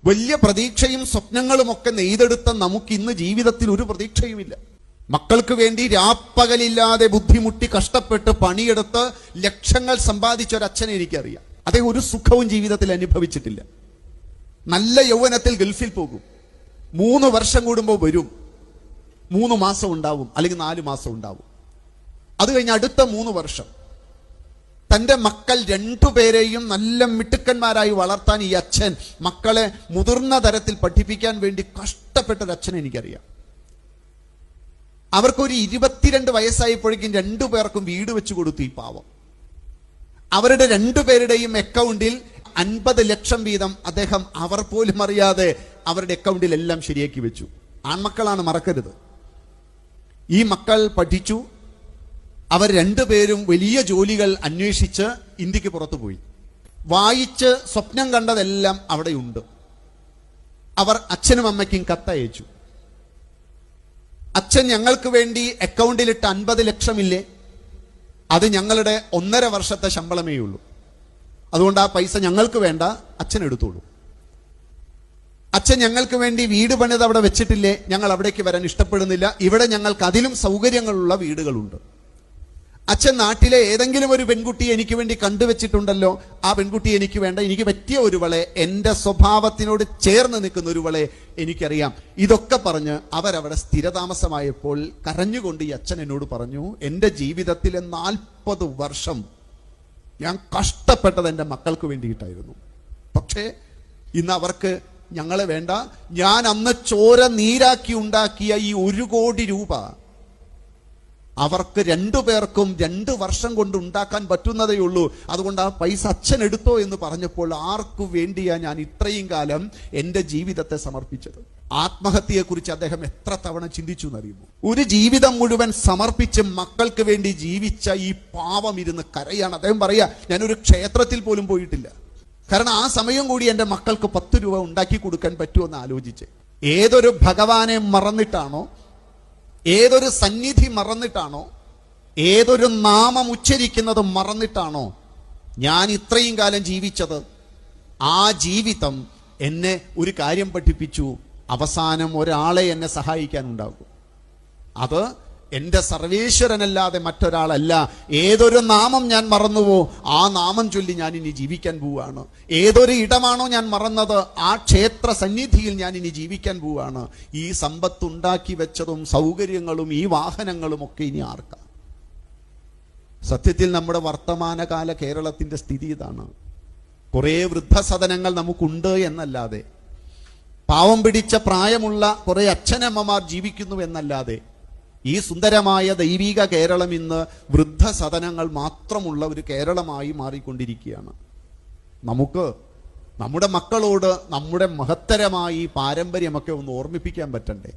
വലിയ പ്രതീക്ഷയും സ്വപ്നങ്ങളും ഒക്കെ നെയ്തെടുത്ത നമുക്ക് ഇന്ന് ജീവിതത്തിൽ ഒരു പ്രതീക്ഷയുമില്ല. മക്കൾക്ക് വേണ്ടി രാപ്പകലില്ലാതെ ബുദ്ധിമുട്ടി കഷ്ടപ്പെട്ട് പണിയെടുത്ത് ലക്ഷങ്ങൾ സമ്പാദിച്ച ഒരച്ഛനെ എനിക്കറിയാം. അദ്ദേഹം ഒരു സുഖവും ജീവിതത്തിൽ അനുഭവിച്ചിട്ടില്ല. നല്ല യൗവനത്തിൽ ഗൾഫിൽ പോകും, 3 വർഷം കൂടുമ്പോൾ വരും, 3 മാസം ഉണ്ടാവും അല്ലെങ്കിൽ 4 മാസം ഉണ്ടാവും. അത് കഴിഞ്ഞ് അടുത്ത 3 വർഷം തൻ്റെ മക്കൾ 2 പേരെയും നല്ല മിടുക്കന്മാരായി വളർത്താൻ ഈ അച്ഛൻ മക്കളെ മുതിർന്ന തരത്തിൽ പഠിപ്പിക്കാൻ വേണ്ടി കഷ്ടപ്പെട്ടൊരച്ഛനെ എനിക്കറിയാം. അവർക്കൊരു 22 വയസ്സായപ്പോഴേക്കും 2 പേർക്കും വീട് വെച്ച് കൊടുത്തു. ഈ പാവം അവരുടെ 2 പേരുടെയും അക്കൗണ്ടിൽ 50 ലക്ഷം വീതം അദ്ദേഹം അവർ പോലും അറിയാതെ അവരുടെ അക്കൗണ്ടിൽ എല്ലാം ശരിയാക്കി വെച്ചു. ആൺമക്കളാണ്, മറക്കരുത്. ഈ മക്കൾ പഠിച്ചു. അവർ 2 പേരും വലിയ ജോലികൾ അന്വേഷിച്ച് ഇന്ത്യക്ക് പുറത്തു പോയി. വായിച്ച് സ്വപ്നം കണ്ടതെല്ലാം അവിടെയുണ്ട്. അവർ അച്ഛനും അമ്മയ്ക്കും കത്തയച്ചു. അച്ഛൻ ഞങ്ങൾക്ക് വേണ്ടി അക്കൗണ്ടിലിട്ട് 50 ലക്ഷമില്ലേ, അത് ഞങ്ങളുടെ 1.5 വർഷത്തെ ശമ്പളമേ ഉള്ളൂ, അതുകൊണ്ട് ആ പൈസ ഞങ്ങൾക്ക് വേണ്ട, അച്ഛൻ എടുത്തോളൂ. അച്ഛൻ ഞങ്ങൾക്ക് വേണ്ടി വീട് പണിത് അവിടെ വെച്ചിട്ടില്ലേ, ഞങ്ങൾ അവിടേക്ക് വരാൻ ഇഷ്ടപ്പെടുന്നില്ല, ഇവിടെ ഞങ്ങൾക്ക് അതിലും സൗകര്യങ്ങളുള്ള വീടുകളുണ്ട്. അച്ഛൻ നാട്ടിലെ ഏതെങ്കിലും ഒരു പെൺകുട്ടിയെ എനിക്ക് വേണ്ടി കണ്ടുവച്ചിട്ടുണ്ടല്ലോ, ആ പെൺകുട്ടി എനിക്ക് വേണ്ട, എനിക്ക് പറ്റിയ ഒരുവളെ, എൻ്റെ സ്വഭാവത്തിനോട് ചേർന്ന് നിൽക്കുന്ന ഒരുവളെ എനിക്കറിയാം. ഇതൊക്കെ പറഞ്ഞ് അവരവിടെ സ്ഥിരതാമസമായപ്പോൾ കരഞ്ഞുകൊണ്ട് ഈ അച്ഛൻ എന്നോട് പറഞ്ഞു, എൻ്റെ ജീവിതത്തിലെ 40 വർഷം ഞാൻ കഷ്ടപ്പെട്ടത് എൻ്റെ മക്കൾക്ക് വേണ്ടിയിട്ടായിരുന്നു. പക്ഷേ ഇന്ന് അവർക്ക് ഞങ്ങളെ വേണ്ട. ഞാൻ അന്ന് ചോര നീരാക്കി ഉണ്ടാക്കിയ ഈ 1 കോടി രൂപ അവർക്ക് 2 പേർക്കും 2 വർഷം കൊണ്ട് ഉണ്ടാക്കാൻ പറ്റുന്നതേ ഉള്ളൂ. അതുകൊണ്ട് ആ പൈസ അച്ഛൻ എടുത്തോ എന്ന് പറഞ്ഞപ്പോൾ ആർക്കു വേണ്ടിയാ ഞാൻ ഇത്രയും കാലം എൻ്റെ ജീവിതത്തെ സമർപ്പിച്ചത്? ആത്മഹത്യയെക്കുറിച്ച് അദ്ദേഹം എത്ര തവണ ചിന്തിച്ചു എന്നറിയുമോ? ഒരു ജീവിതം മുഴുവൻ സമർപ്പിച്ച് മക്കൾക്ക് വേണ്ടി ജീവിച്ച ഈ പാവം ഇരുന്ന് കരയാണ്. അദ്ദേഹം പറയാ, ഞാനൊരു ക്ഷേത്രത്തിൽ പോലും പോയിട്ടില്ല, കാരണം ആ സമയം കൂടി എൻ്റെ മക്കൾക്ക് 10 രൂപ ഉണ്ടാക്കി കൊടുക്കാൻ പറ്റുമെന്ന് ആലോചിച്ച്. ഏതൊരു ഭഗവാനെ മറന്നിട്ടാണോ, ഏതൊരു സന്നിധി മറന്നിട്ടാണോ, ഏതൊരു നാമം ഉച്ചരിക്കുന്നത് മറന്നിട്ടാണോ ഞാൻ ഇത്രയും കാലം ജീവിച്ചത്, ആ ജീവിതം എന്നെ ഒരു കാര്യം പഠിപ്പിച്ചു, അവസാനം ഒരാളെ എന്നെ സഹായിക്കാനുണ്ടാകും. അത് എൻ്റെ സർവേശ്വരനല്ലാതെ മറ്റൊരാളല്ല. ഏതൊരു നാമം ഞാൻ മറന്നുവോ ആ നാമം ചൊല്ലി ഞാൻ ഇനി ജീവിക്കാൻ പോവുകയാണ്. ഏതൊരു ഇടമാണോ ഞാൻ മറന്നത് ആ ക്ഷേത്ര സന്നിധിയിൽ ഞാൻ ഇനി ജീവിക്കാൻ പോവുകയാണ്. ഈ സമ്പത്തുണ്ടാക്കി വെച്ചതും സൗകര്യങ്ങളും ഈ വാഹനങ്ങളും ഒക്കെ ഇനി ആർക്കാ? സത്യത്തിൽ നമ്മുടെ വർത്തമാനകാല കേരളത്തിൻ്റെ സ്ഥിതി ഇതാണ്. കുറേ വൃദ്ധസദനങ്ങൾ നമുക്കുണ്ട് എന്നല്ലാതെ, പാവം പിടിച്ച പ്രായമുള്ള കുറേ അച്ഛനമ്മമാർ ജീവിക്കുന്നു എന്നല്ലാതെ, ഈ സുന്ദരമായ ദൈവിക കേരളം ഇന്ന് വൃദ്ധസദനങ്ങൾ മാത്രമുള്ള ഒരു കേരളമായി മാറിക്കൊണ്ടിരിക്കുകയാണ്. നമുക്ക് നമ്മുടെ മക്കളോട് നമ്മുടെ മഹത്തരമായ ഈ പാരമ്പര്യമൊക്കെ ഒന്ന് ഓർമ്മിപ്പിക്കാൻ പറ്റണ്ടേ?